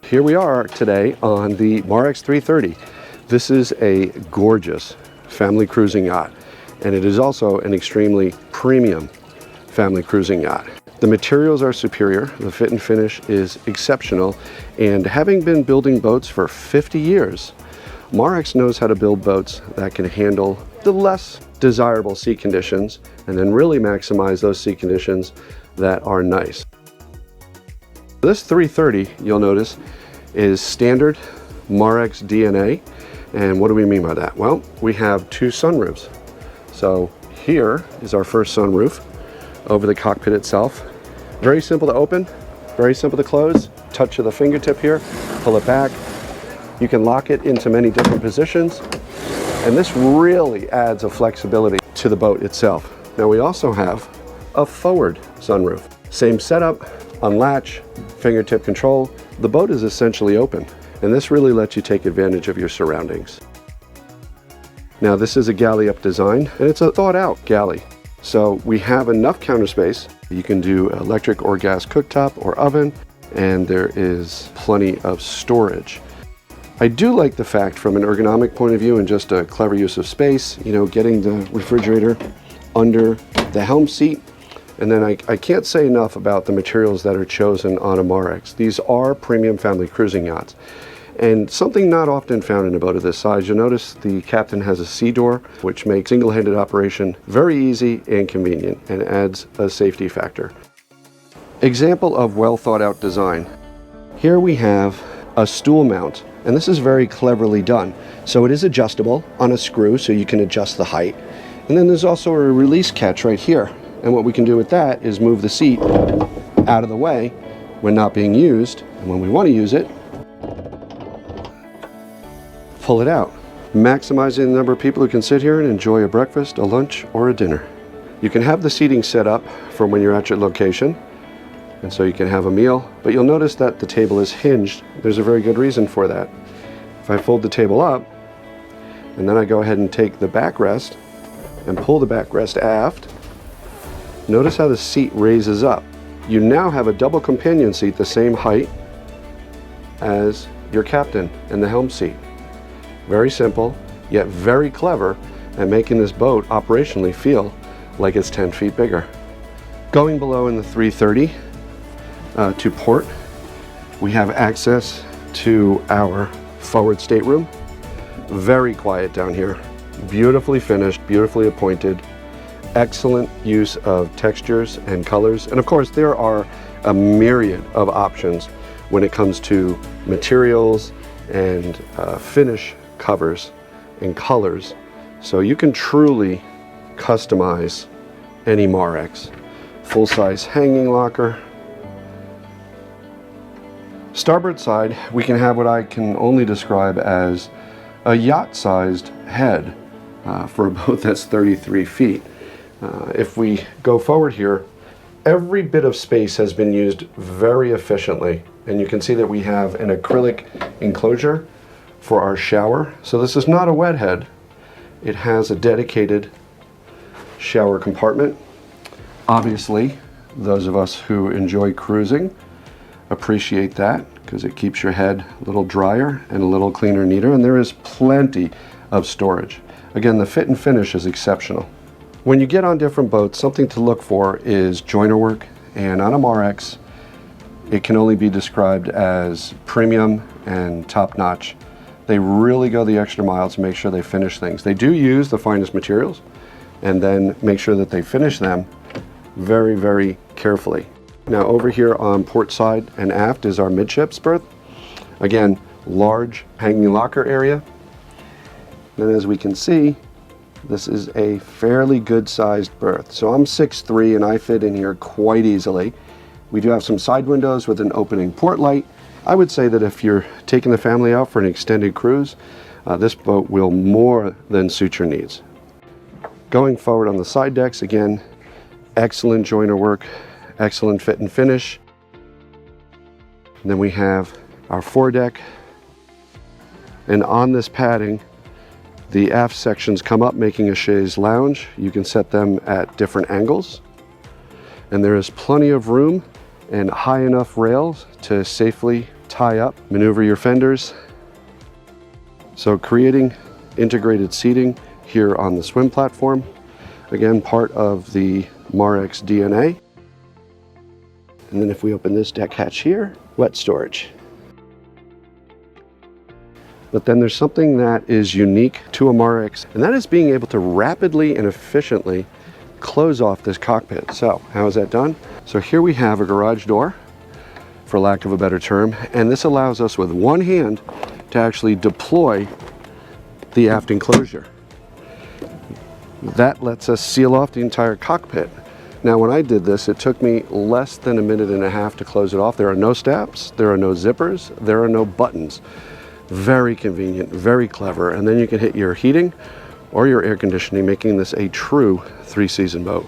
Here we are today on the Marex 330. This is a gorgeous family cruising yacht, and it is also an extremely premium family cruising yacht. The materials are superior, the fit and finish is exceptional, and having been building boats for 50 years, Marex knows how to build boats that can handle the less desirable sea conditions and then really maximize those sea conditions that are nice. This 330, you'll notice, is standard Marex DNA. And what do we mean by that? Well, we have two sunroofs. So here is our first sunroof over the cockpit itself. Very simple to open, very simple to close. Touch of the fingertip here, pull it back. You can lock it into many different positions. And this really adds a flexibility to the boat itself. Now we also have a forward sunroof. Same setup, unlatch, fingertip control. The boat is essentially open, and this really lets you take advantage of your surroundings. Now this is a galley up design, and it's a thought out galley. So we have enough counter space. You can do electric or gas cooktop or oven, and there is plenty of storage. I do like the fact from an ergonomic point of view and just a clever use of space, you know, getting the refrigerator under the helm seat. And then I can't say enough about the materials that are chosen on a Marex. These are premium family cruising yachts. And something not often found in a boat of this size, you'll notice the captain has a sea door, which makes single-handed operation very easy and convenient and adds a safety factor. Example of well thought out design. Here we have a stool mount, and this is very cleverly done. So it is adjustable on a screw, so you can adjust the height. And then there's also a release catch right here. And what we can do with that is move the seat out of the way when not being used, and when we want to use it, pull it out, maximizing the number of people who can sit here and enjoy a breakfast, a lunch, or a dinner. You can have the seating set up for when you're at your location, and so you can have a meal, but you'll notice that the table is hinged. There's a very good reason for that. If I fold the table up, and then I go ahead and take the backrest and pull the backrest aft, notice how the seat raises up. You now have a double companion seat the same height as your captain and the helm seat. Very simple, yet very clever at making this boat operationally feel like it's 10 feet bigger. Going below in the 330 to port, we have access to our forward stateroom. Very quiet down here, beautifully finished, beautifully appointed. Excellent use of textures and colors, and of course there are a myriad of options when it comes to materials and finish covers and colors, so you can truly customize any Marex. Full-size hanging locker. Starboard side, we can have what I can only describe as a yacht-sized head for a boat that's 33 feet. If we go forward here, every bit of space has been used very efficiently, and you can see that we have an acrylic enclosure for our shower. So this is not a wet head. It has a dedicated shower compartment. Obviously, those of us who enjoy cruising appreciate that because it keeps your head a little drier and a little cleaner, neater, and there is plenty of storage. Again, the fit and finish is exceptional. When you get on different boats, something to look for is joiner work, and on a Marex, it can only be described as premium and top-notch. They really go the extra mile to make sure they finish things. They do use the finest materials and then make sure that they finish them very, very carefully. Now over here on port side and aft is our midships berth. Again, large hanging locker area. And as we can see, this is a fairly good sized berth. So I'm 6'3" and I fit in here quite easily. We do have some side windows with an opening port light. I would say that if you're taking the family out for an extended cruise, this boat will more than suit your needs. Going forward on the side decks, again, excellent joiner work, excellent fit and finish. And then we have our foredeck, and on this padding, the aft sections come up, making a chaise lounge. You can set them at different angles, and there is plenty of room and high enough rails to safely tie up, maneuver your fenders. So creating integrated seating here on the swim platform. Again, part of the Marex DNA. And then if we open this deck hatch here, wet storage. But then there's something that is unique to a Marex, and that is being able to rapidly and efficiently close off this cockpit. So how is that done? So here we have a garage door, for lack of a better term, and this allows us with one hand to actually deploy the aft enclosure. That lets us seal off the entire cockpit. Now when I did this, it took me less than a minute and a half to close it off. There are no steps, there are no zippers, there are no buttons. Very convenient, very clever, and then you can hit your heating or your air conditioning, making this a true 3-season boat.